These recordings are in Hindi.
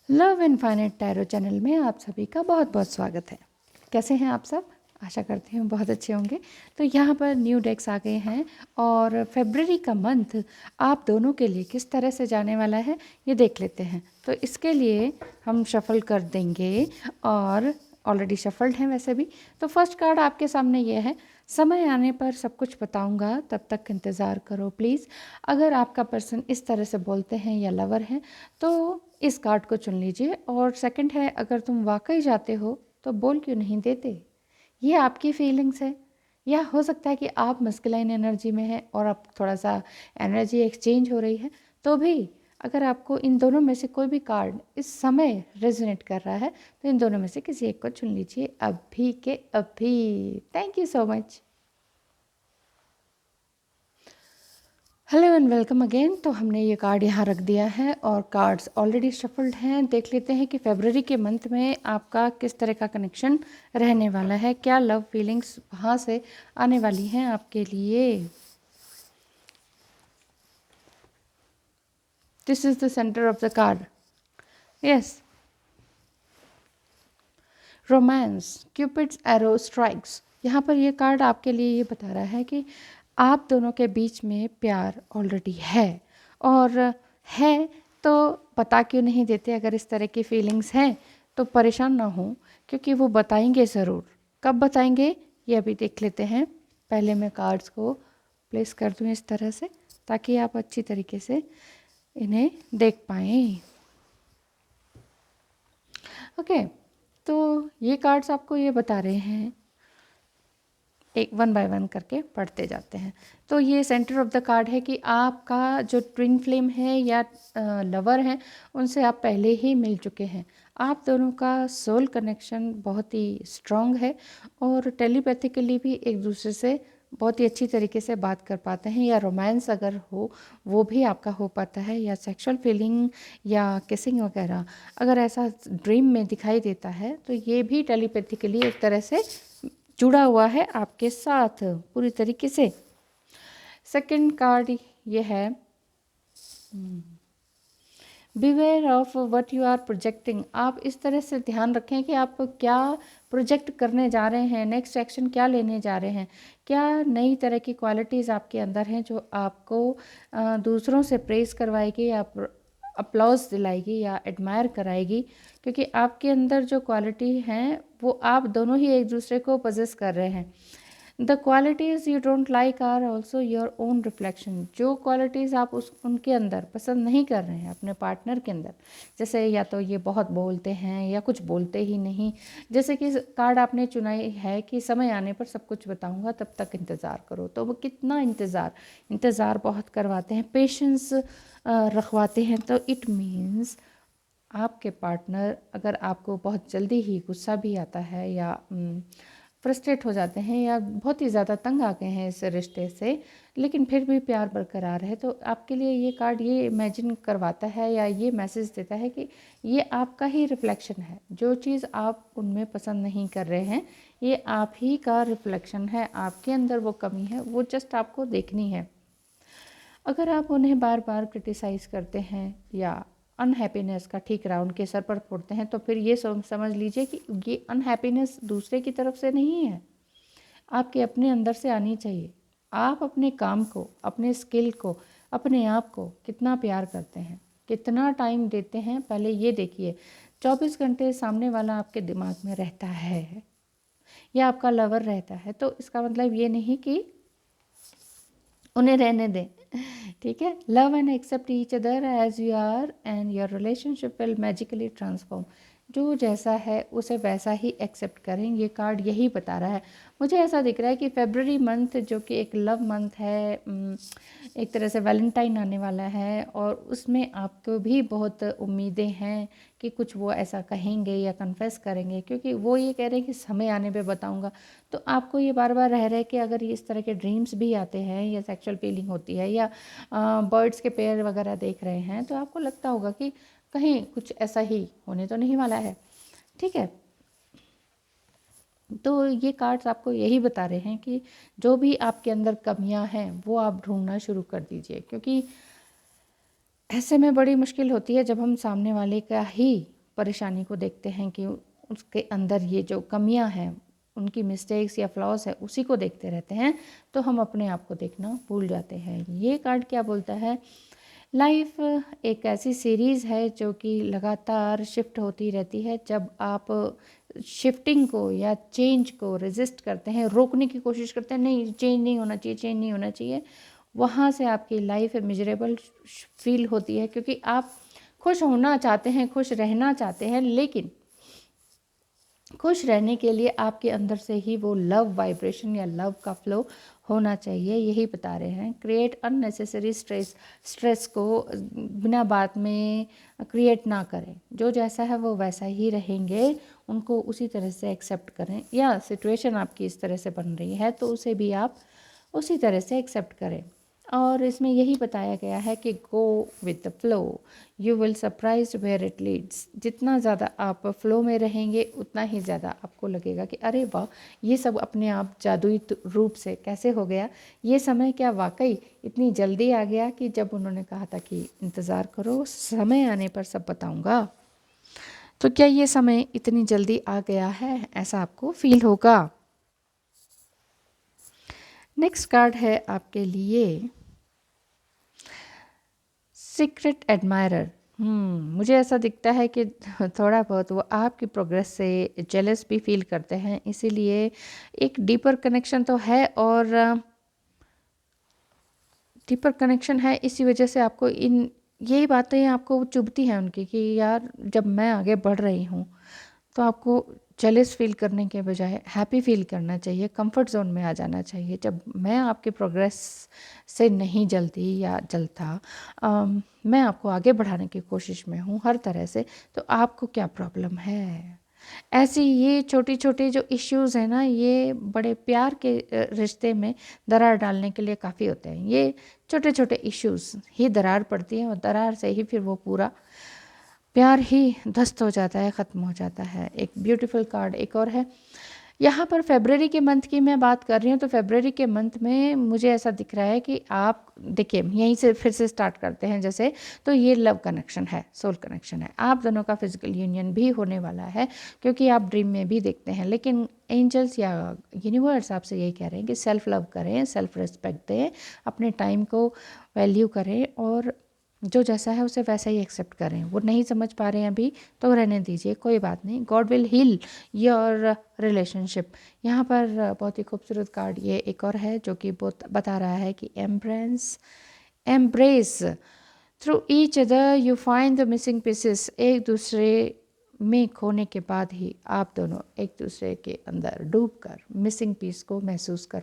लव इनफाइनाइट टैरो चैनल में आप सभी का बहुत बहुत स्वागत है। कैसे हैं आप सब? आशा करती हूँ बहुत अच्छे होंगे। तो यहाँ पर न्यू डेक्स आ गए हैं और फरवरी का मंथ आप दोनों के लिए किस तरह से जाने वाला है ये देख लेते हैं। तो इसके लिए हम शफल कर देंगे और ऑलरेडी शफल्ड हैं वैसे भी। तो फर्स्ट कार्ड आपके सामने ये है, समय आने पर सब कुछ बताऊंगा, तब तक इंतज़ार करो प्लीज़। अगर आपका पर्सन इस तरह से बोलते हैं या लवर हैं तो इस कार्ड को चुन लीजिए। और सेकंड है, अगर तुम वाकई जाते हो तो बोल क्यों नहीं देते। ये आपकी फीलिंग्स है, या हो सकता है कि आप मस्कुलाइन एनर्जी में हैं और अब थोड़ा सा एनर्जी एक्सचेंज हो रही है। तो भी अगर आपको इन दोनों में से कोई भी कार्ड इस समय रेजोनेट कर रहा है तो इन दोनों में से किसी एक को चुन लीजिए अभी के अभी। Thank you so much. Hello and welcome again. तो हमने ये कार्ड यहाँ रख दिया है और कार्ड्स ऑलरेडी शफल्ड हैं। देख लेते हैं कि फरवरी के मंथ में आपका किस तरह का कनेक्शन रहने वाला है, क्या लव फीलिंग्स वहाँ से आने वाली हैं आपके लिए। This is the centre of the card. Yes, romance, cupids arrow strikes. यहाँ पर ये कार्ड आपके लिए ये बता रहा है कि आप दोनों के बीच में प्यार ऑलरेडी है। और है तो बता क्यों नहीं देते। अगर इस तरह की फीलिंग्स हैं तो परेशान ना हो, क्योंकि वो बताएंगे ज़रूर। कब बताएंगे ये अभी देख लेते हैं। पहले मैं कार्ड्स को प्लेस कर दूँ इस तरह से ताकि आप अच्छी तरीके से इन्हें देख पाएँ। ओके, तो ये कार्ड्स आपको ये बता रहे हैं, एक वन बाय वन करके पढ़ते जाते हैं। तो ये सेंटर ऑफ द कार्ड है कि आपका जो ट्विन फ्लेम है या लवर हैं उनसे आप पहले ही मिल चुके हैं। आप दोनों का सोल कनेक्शन बहुत ही स्ट्रॉन्ग है और टेलीपैथिकली भी एक दूसरे से बहुत ही अच्छी तरीके से बात कर पाते हैं, या रोमांस अगर हो वो भी आपका हो पाता है, या सेक्सुअल फीलिंग या किसिंग वगैरह अगर ऐसा ड्रीम में दिखाई देता है तो ये भी टेलीपैथिकली एक तरह से जुड़ा हुआ है आपके साथ पूरी तरीके से। सेकंड कार्ड ये है, beware of what you are projecting. आप इस तरह से ध्यान रखें कि आप क्या प्रोजेक्ट करने जा रहे हैं, नेक्स्ट एक्शन क्या लेने जा रहे हैं, क्या नई तरह की क्वालिटीज़ आपके अंदर हैं जो आपको दूसरों से प्रेज करवाएगी या अप्लॉज दिलाएगी या एडमायर कराएगी। क्योंकि आपके अंदर जो क्वालिटी हैं वो आप दोनों ही एक दूसरे को पजेस कर रहे हैं। The qualities you don't like are also your own reflection. जो क्वालिटीज़ आप उनके अंदर पसंद नहीं कर रहे हैं अपने पार्टनर के अंदर, जैसे या तो ये बहुत बोलते हैं या कुछ बोलते ही नहीं। जैसे कि कार्ड आपने चुनाई है कि समय आने पर सब कुछ बताऊंगा, तब तक इंतज़ार करो। तो वो कितना इंतज़ार बहुत करवाते हैं, पेशेंस रखवाते हैं। तो इट मीन्स आपके पार्टनर अगर आपको बहुत जल्दी ही गुस्सा भी आता है या फ्रस्ट्रेट हो जाते हैं या बहुत ही ज़्यादा तंग आ गए हैं इस रिश्ते से, लेकिन फिर भी प्यार बरकरार है, तो आपके लिए ये कार्ड ये इमेजिन करवाता है या ये मैसेज देता है कि ये आपका ही रिफ्लेक्शन है। जो चीज़ आप उनमें पसंद नहीं कर रहे हैं ये आप ही का रिफ्लेक्शन है, आपके अंदर वो कमी है, वो जस्ट आपको देखनी है। अगर आप उन्हें बार बार क्रिटिसाइज़ करते हैं या अनहैप्पीनेस का ठीक राउंड के सर पर फोड़ते हैं तो फिर ये समझ लीजिए कि ये अनहैप्पीनेस दूसरे की तरफ से नहीं है, आपके अपने अंदर से आनी चाहिए। आप अपने काम को, अपने स्किल को, अपने आप को कितना प्यार करते हैं, कितना टाइम देते हैं, पहले ये देखिए। 24 घंटे सामने वाला आपके दिमाग में रहता है या आपका लवर रहता है तो इसका मतलब ये नहीं कि उन्हें रहने दें। ठीक है, love and accept each other as you are and your relationship will magically transform. जो जैसा है उसे वैसा ही एक्सेप्ट करें, ये कार्ड यही बता रहा है। मुझे ऐसा दिख रहा है कि फरवरी मंथ जो कि एक लव मंथ है, एक तरह से वैलेंटाइन आने वाला है और उसमें आपको भी बहुत उम्मीदें हैं कि कुछ वो ऐसा कहेंगे या कन्फेस करेंगे, क्योंकि वो ये कह रहे हैं कि समय आने पे बताऊंगा। तो आपको ये बार बार रह रहे कि अगर ये इस तरह के ड्रीम्स भी आते हैं या सेक्सुअल फीलिंग होती है या बर्ड्स के पेयर वगैरह देख रहे हैं तो आपको लगता होगा कि कहीं कुछ ऐसा ही होने तो नहीं वाला है। ठीक है, तो ये कार्ड्स आपको यही बता रहे हैं कि जो भी आपके अंदर कमियां हैं वो आप ढूंढना शुरू कर दीजिए, क्योंकि ऐसे में बड़ी मुश्किल होती है जब हम सामने वाले का ही परेशानी को देखते हैं कि उसके अंदर ये जो कमियां हैं, उनकी मिस्टेक्स या फ्लॉज है, उसी को देखते रहते हैं, तो हम अपने आप को देखना भूल जाते हैं। ये कार्ड क्या बोलता है? लाइफ एक ऐसी सीरीज़ है जो कि लगातार शिफ्ट होती रहती है। जब आप शिफ्टिंग को या चेंज को रेजिस्ट करते हैं, रोकने की कोशिश करते हैं, नहीं चेंज नहीं होना चाहिए, चेंज नहीं होना चाहिए, वहाँ से आपकी लाइफ मिजरेबल फील होती है, क्योंकि आप खुश होना चाहते हैं, खुश रहना चाहते हैं, लेकिन खुश रहने के लिए आपके अंदर से ही वो लव वाइब्रेशन या लव का फ्लो होना चाहिए। यही बता रहे हैं। क्रिएट अननेसेसरी स्ट्रेस को बिना बात में क्रिएट ना करें। जो जैसा है वो वैसा ही रहेंगे, उनको उसी तरह से एक्सेप्ट करें। या सिचुएशन आपकी इस तरह से बन रही है तो उसे भी आप उसी तरह से एक्सेप्ट करें। और इसमें यही बताया गया है कि go with the flow, you will surprise where it leads. जितना ज़्यादा आप फ्लो में रहेंगे उतना ही ज़्यादा आपको लगेगा कि अरे वाह, ये सब अपने आप जादुई रूप से कैसे हो गया। ये समय क्या वाकई इतनी जल्दी आ गया कि जब उन्होंने कहा था कि इंतज़ार करो, समय आने पर सब बताऊँगा, तो क्या ये समय इतनी जल्दी आ गया है? ऐसा आपको फील होगा। नेक्स्ट कार्ड है आपके लिए सीक्रेट एडमायरर। मुझे ऐसा दिखता है कि थोड़ा बहुत वो आपकी प्रोग्रेस से जेलस भी फील करते हैं, इसीलिए एक डीपर कनेक्शन तो है, और डीपर कनेक्शन है इसी वजह से आपको यही बातें आपको चुभती हैं उनकी कि यार जब मैं आगे बढ़ रही हूँ तो आपको जेलस फील करने के बजाय हैप्पी फील करना चाहिए, कंफर्ट जोन में आ जाना चाहिए। जब मैं आपके प्रोग्रेस से नहीं जलती या जलता, मैं आपको आगे बढ़ाने की कोशिश में हूँ हर तरह से, तो आपको क्या प्रॉब्लम है? ऐसी ये छोटी छोटी जो इश्यूज़ हैं ना, ये बड़े प्यार के रिश्ते में दरार डालने के लिए काफ़ी होते हैं। ये छोटे छोटे इश्यूज़ ही दरार पड़ती है, और दरार से ही फिर वो पूरा प्यार ही ध्वस्त हो जाता है, ख़त्म हो जाता है। एक ब्यूटीफुल कार्ड एक और है यहाँ पर। फेब्रवरी के मंथ की मैं बात कर रही हूँ, तो फेब्रवरी के मंथ में मुझे ऐसा दिख रहा है कि आप देखिए, यहीं से फिर से स्टार्ट करते हैं जैसे, तो ये लव कनेक्शन है, सोल कनेक्शन है। आप दोनों का फिजिकल यूनियन भी होने वाला है, क्योंकि आप ड्रीम में भी देखते हैं। लेकिन एंजल्स या यूनिवर्स आपसे यही कह रहे हैं कि सेल्फ लव करें, सेल्फ रिस्पेक्ट दें, अपने टाइम को वैल्यू करें, और जो जैसा है उसे वैसा ही एक्सेप्ट करें। वो नहीं समझ पा रहे हैं अभी तो रहने दीजिए, कोई बात नहीं। God will heal your relationship. यहाँ पर बहुत ही खूबसूरत कार्ड ये एक और है जो कि बहुत बता रहा है कि embrace through each other you find the missing pieces. एक दूसरे में खोने के बाद ही आप दोनों एक दूसरे के अंदर डूबकर मिसिंग पीस को महसूस कर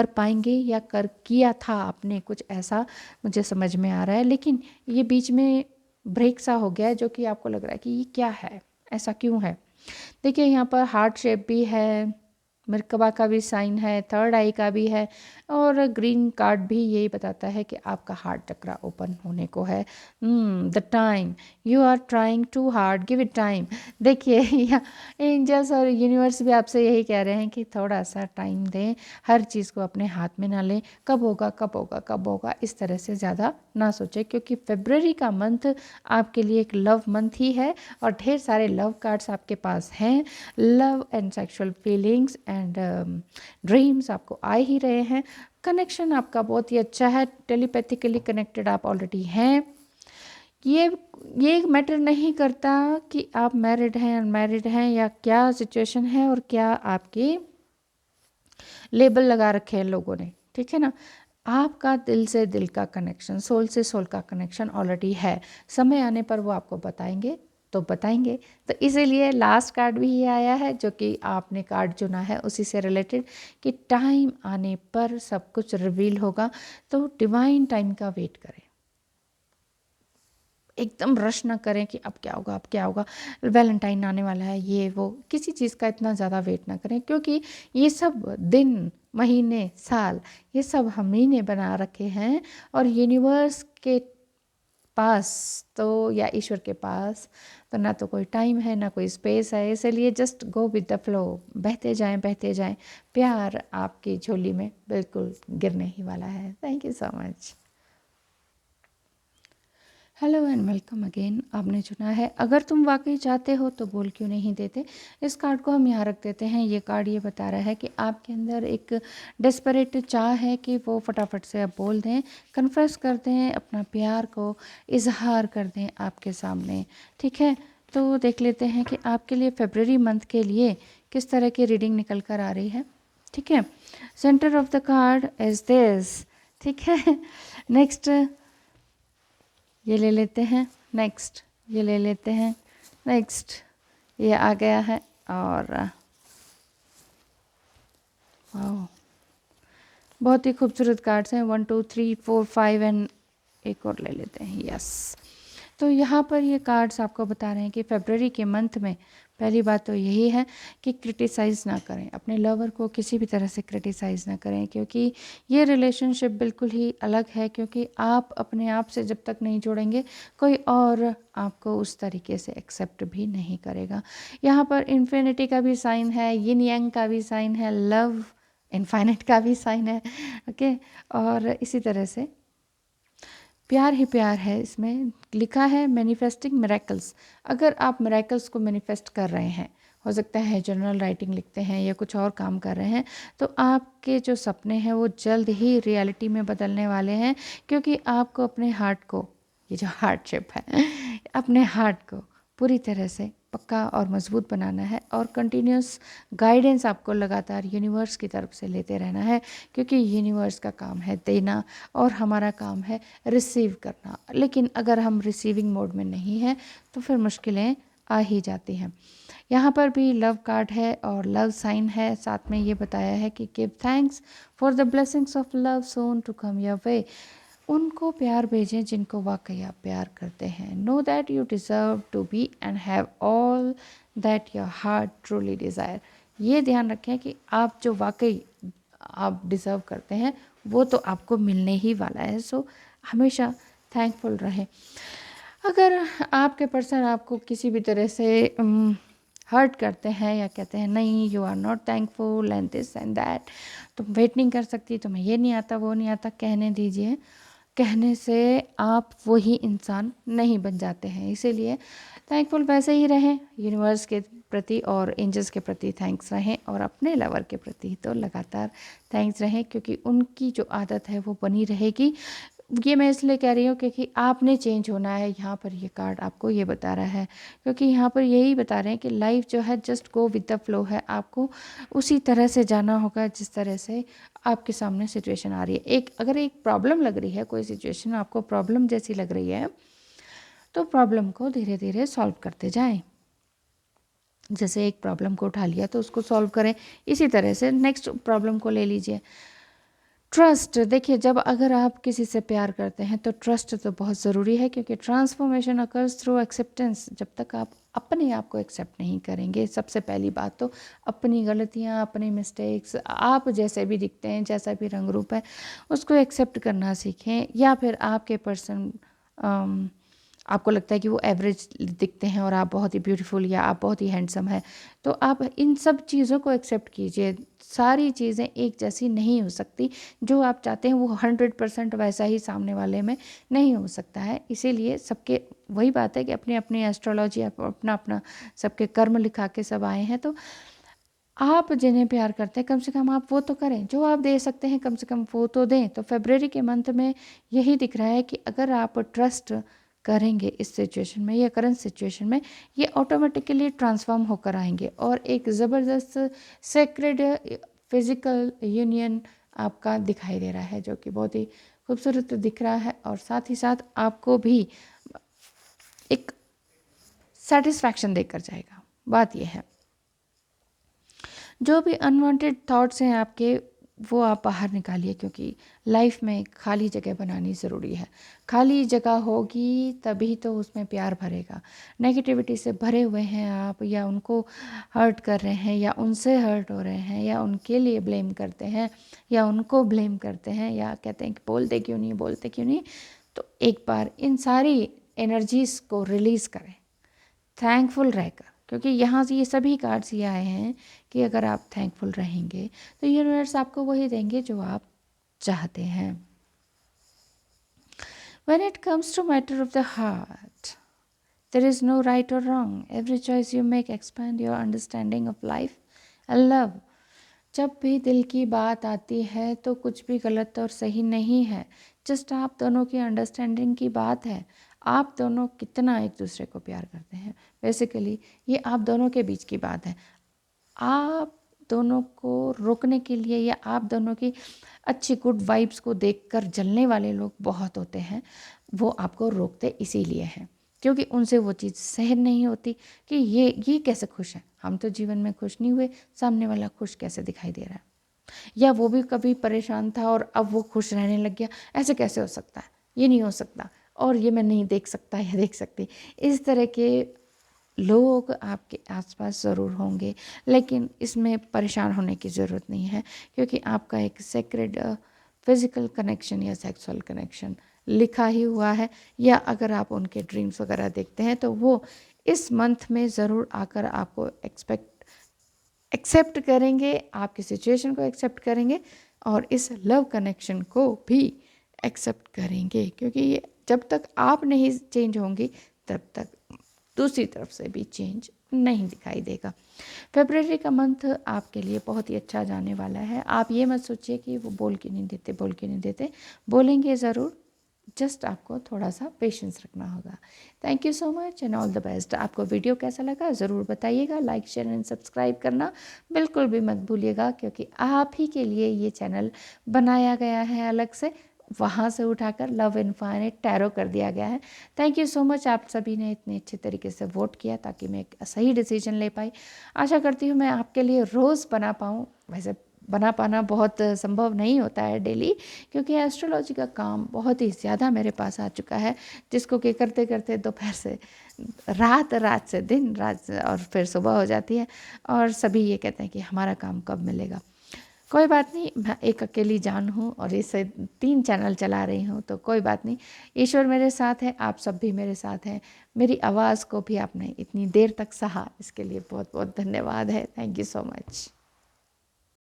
पाएंगे या कर किया था आपने कुछ ऐसा, मुझे समझ में आ रहा है। लेकिन ये बीच में ब्रेक सा हो गया है, जो कि आपको लग रहा है कि ये क्या है, ऐसा क्यों है। देखिए यहाँ पर हार्ट शेप भी है, मरकबा का भी साइन है, थर्ड आई का भी है, और ग्रीन कार्ड भी यही बताता है कि आपका हार्ट चक्रा ओपन होने को है। The time you are trying too hard, give it time. देखिए यहाँ एंजल्स और यूनिवर्स भी आपसे यही कह रहे हैं कि थोड़ा सा टाइम दें, हर चीज़ को अपने हाथ में ना लें। कब होगा कब होगा कब होगा, इस तरह से ज़्यादा ना सोचें, क्योंकि फरवरी का मंथ आपके लिए एक लव मंथ ही है, और ढेर सारे लव कार्ड्स आपके पास हैं। Love and sexual feelings and dreams आपको आ ही रहे हैं। कनेक्शन आपका बहुत ही अच्छा है, टेलीपैथिकली कनेक्टेड आप ऑलरेडी हैं। ये मैटर नहीं करता कि आप मैरिड हैं अनमैरिड हैं या क्या सिचुएशन है और क्या आपकी लेबल लगा रखे हैं लोगों ने, ठीक है ना। आपका दिल से दिल का कनेक्शन, सोल से सोल का कनेक्शन ऑलरेडी है। समय आने पर वो आपको बताएंगे तो बताएंगे। तो इसीलिए लास्ट कार्ड भी ये आया है, जो कि आपने कार्ड चुना है उसी से रिलेटेड, कि टाइम आने पर सब कुछ रिवील होगा। तो डिवाइन टाइम का वेट करें, एकदम रश ना करें कि अब क्या होगा अब क्या होगा, वैलेंटाइन आने वाला है, ये वो, किसी चीज़ का इतना ज़्यादा वेट ना करें, क्योंकि ये सब दिन महीने साल ये सब हम ही ने बना रखे हैं। और यूनिवर्स के पास तो या ईश्वर के पास तो ना तो कोई टाइम है ना कोई स्पेस है, इसलिए just go with the flow, बहते जाएं बहते जाएं। प्यार आपकी झोली में बिल्कुल गिरने ही वाला है। Thank you so much. Hello and welcome again. आपने चुना है अगर तुम वाकई चाहते हो तो बोल क्यों नहीं देते। इस कार्ड को हम यहाँ रख देते हैं। ये कार्ड ये बता रहा है कि आपके अंदर एक डेस्परेट चाह है कि वो फटाफट से अब बोल दें, कन्फेस कर दें, अपना प्यार को इजहार कर दें आपके सामने। ठीक है, तो देख लेते हैं कि आपके लिए फरवरी मंथ के लिए किस तरह की रीडिंग निकल कर आ रही है। ठीक है, centre of the card is this. ठीक है, नेक्स्ट ये ले लेते हैं, नेक्स्ट ये ले लेते हैं, नेक्स्ट ये आ गया है। और वाह, बहुत ही खूबसूरत कार्ड्स हैं। 1 2 3 4 5 एंड एक और ले लेते हैं। यस, तो यहाँ पर ये कार्ड्स आपको बता रहे हैं कि फरवरी के मंथ में पहली बात तो यही है कि क्रिटिसाइज़ ना करें, अपने लवर को किसी भी तरह से क्रिटिसाइज़ ना करें, क्योंकि ये रिलेशनशिप बिल्कुल ही अलग है। क्योंकि आप अपने आप से जब तक नहीं जोड़ेंगे, कोई और आपको उस तरीके से एक्सेप्ट भी नहीं करेगा। यहाँ पर इन्फिनिटी का भी साइन है, यिन यांग का भी साइन है, लव इनफाइनाइट का भी साइन है। ओके, और इसी तरह से प्यार ही प्यार है। इसमें लिखा है मैनिफेस्टिंग मिरेकल्स। अगर आप मिरेकल्स को मैनिफेस्ट कर रहे हैं, हो सकता है जर्नल राइटिंग लिखते हैं या कुछ और काम कर रहे हैं, तो आपके जो सपने हैं वो जल्द ही रियलिटी में बदलने वाले हैं। क्योंकि आपको अपने हार्ट को, ये जो हार्डशिप है, अपने हार्ट को पूरी तरह से पक्का और मजबूत बनाना है और कंटिन्यूस गाइडेंस आपको लगातार यूनिवर्स की तरफ से लेते रहना है। क्योंकि यूनिवर्स का काम है देना और हमारा काम है रिसीव करना। लेकिन अगर हम रिसीविंग मोड में नहीं हैं तो फिर मुश्किलें आ ही जाती हैं। यहाँ पर भी लव कार्ड है और लव साइन है। साथ में ये बताया है कि give thanks for the blessings of love soon to come your way. उनको प्यार भेजें जिनको वाकई आप प्यार करते हैं। Know that you deserve to be and have all that your heart truly desire. ये ध्यान रखें कि आप जो वाकई आप डिज़र्व करते हैं वो तो आपको मिलने ही वाला है। सो हमेशा थैंकफुल रहें। अगर आपके पर्सन आपको किसी भी तरह से हर्ट करते हैं या कहते हैं नहीं you are not thankful and this and that, तुम वेट नहीं कर सकती, तुम्हें ये नहीं आता वो नहीं आता, कहने दीजिए। कहने से आप वही इंसान नहीं बन जाते हैं। इसीलिए थैंकफुल वैसे ही रहें, यूनिवर्स के प्रति और एंजल्स के प्रति थैंक्स रहें और अपने लवर के प्रति तो लगातार थैंक्स रहें। क्योंकि उनकी जो आदत है वो बनी रहेगी। ये मैं इसलिए कह रही हूँ क्योंकि आपने चेंज होना है। यहाँ पर ये कार्ड आपको ये बता रहा है, क्योंकि यहाँ पर यही बता रहे हैं कि लाइफ जो है just go with the flow है। आपको उसी तरह से जाना होगा जिस तरह से आपके सामने सिचुएशन आ रही है। अगर एक प्रॉब्लम लग रही है, कोई सिचुएशन आपको प्रॉब्लम जैसी लग रही है, तो प्रॉब्लम को धीरे धीरे सॉल्व करते जाएं। जैसे एक प्रॉब्लम को उठा लिया तो उसको सॉल्व करें, इसी तरह से नेक्स्ट प्रॉब्लम को ले लीजिए। ट्रस्ट, देखिए जब अगर आप किसी से प्यार करते हैं तो ट्रस्ट तो बहुत ज़रूरी है। क्योंकि ट्रांसफॉर्मेशन अकर्स थ्रू एक्सेप्टेंस। जब तक आप अपने आप को एक्सेप्ट नहीं करेंगे, सबसे पहली बात तो अपनी गलतियां, अपनी मिस्टेक्स, आप जैसे भी दिखते हैं, जैसा भी रंग रूप है, उसको एक्सेप्ट करना सीखें। या फिर आपके पर्सन आपको लगता है कि वो एवरेज दिखते हैं और आप बहुत ही ब्यूटीफुल या आप बहुत ही हैंडसम है, तो आप इन सब चीज़ों को एक्सेप्ट कीजिए। सारी चीज़ें एक जैसी नहीं हो सकती। जो आप चाहते हैं वो 100% वैसा ही सामने वाले में नहीं हो सकता है। इसीलिए सबके वही बात है कि अपनी अपनी एस्ट्रोलॉजी, अपना अपना सबके कर्म लिखा के सब आए हैं। तो आप जिन्हें प्यार करते हैं कम से कम आप वो तो करें, जो आप दे सकते हैं कम से कम वो तो दें। तो फरवरी के मंथ में यही दिख रहा है कि अगर आप ट्रस्ट करेंगे इस सिचुएशन में या करंट सिचुएशन में, ये ऑटोमेटिकली ट्रांसफॉर्म होकर आएंगे और एक ज़बरदस्त सेक्रेड फिजिकल यूनियन आपका दिखाई दे रहा है, जो कि बहुत ही खूबसूरत दिख रहा है। और साथ ही साथ आपको भी एक सेटिस्फैक्शन देकर जाएगा। बात यह है, जो भी अनवांटेड थॉट्स हैं आपके, वो आप बाहर निकालिए। क्योंकि लाइफ में खाली जगह बनानी ज़रूरी है। खाली जगह होगी तभी तो उसमें प्यार भरेगा। नेगेटिविटी से भरे हुए हैं आप, या उनको हर्ट कर रहे हैं, या उनसे हर्ट हो रहे हैं, या उनके लिए ब्लेम करते हैं, या उनको ब्लेम करते हैं, या कहते हैं कि बोलते क्यों नहीं, बोलते क्यों नहीं। तो एक बार इन सारी एनर्जीज़ को रिलीज़ करें थैंकफुल रहकर। क्योंकि यहाँ से ये सभी कार्ड्स ये आए हैं कि अगर आप थैंकफुल रहेंगे तो यूनिवर्स आपको वही देंगे जो आप चाहते हैं। When it comes to matter of the heart, there is no right or wrong. Every choice you make expand your understanding of life and love. जब भी दिल की बात आती है तो कुछ भी गलत और सही नहीं है, जस्ट आप दोनों की अंडरस्टैंडिंग की बात है। आप दोनों कितना एक दूसरे को प्यार करते हैं, बेसिकली ये आप दोनों के बीच की बात है। आप दोनों को रोकने के लिए या आप दोनों की अच्छी गुड वाइब्स को देखकर जलने वाले लोग बहुत होते हैं। वो आपको रोकते इसीलिए हैं क्योंकि उनसे वो चीज़ सहन नहीं होती कि ये कैसे खुश है, हम तो जीवन में खुश नहीं हुए, सामने वाला खुश कैसे दिखाई दे रहा है, या वो भी कभी परेशान था और अब वो खुश रहने लग गया, ऐसे कैसे हो सकता है, ये नहीं हो सकता, और ये मैं नहीं देख सकता या देख सकती। इस तरह के लोग आपके आसपास ज़रूर होंगे, लेकिन इसमें परेशान होने की ज़रूरत नहीं है क्योंकि आपका एक सेक्रेड फिज़िकल कनेक्शन या सेक्सुअल कनेक्शन लिखा ही हुआ है। या अगर आप उनके ड्रीम्स वगैरह देखते हैं तो वो इस मंथ में ज़रूर आकर आपको एक्सेप्ट करेंगे, आपकी सिचुएशन को एक्सेप्ट करेंगे और इस लव कनेक्शन को भी एक्सेप्ट करेंगे क्योंकि ये जब तक आप नहीं चेंज होंगी तब तक दूसरी तरफ से भी चेंज नहीं दिखाई देगा। फरवरी का मंथ आपके लिए बहुत ही अच्छा जाने वाला है। आप ये मत सोचिए कि वो बोल के नहीं देते, बोलेंगे ज़रूर, जस्ट आपको थोड़ा सा पेशेंस रखना होगा। Thank you so much and all the best. आपको वीडियो कैसा लगा ज़रूर बताइएगा। लाइक शेयर एंड सब्सक्राइब करना बिल्कुल भी मत भूलिएगा क्योंकि आप ही के लिए ये चैनल बनाया गया है अलग से, वहाँ से उठाकर लव इनफाइनाइट टैरो कर दिया गया है। थैंक यू सो मच, आप सभी ने इतने अच्छे तरीके से वोट किया ताकि मैं एक सही डिसीजन ले पाई। आशा करती हूँ मैं आपके लिए रोज़ बना पाऊँ। वैसे बना पाना बहुत संभव नहीं होता है डेली क्योंकि एस्ट्रोलॉजी का काम बहुत ही ज़्यादा मेरे पास आ चुका है, जिसको कि करते करते दोपहर से रात, रात से दिन, रात से और फिर सुबह हो जाती है और सभी ये कहते हैं कि हमारा काम कब मिलेगा। कोई बात नहीं, मैं एक अकेली जान हूँ और इससे 3 चैनल चला रही हूँ, तो कोई बात नहीं, ईश्वर मेरे साथ है, आप सब भी मेरे साथ हैं। मेरी आवाज़ को भी आपने इतनी देर तक सहा, इसके लिए बहुत बहुत धन्यवाद है। Thank you so much.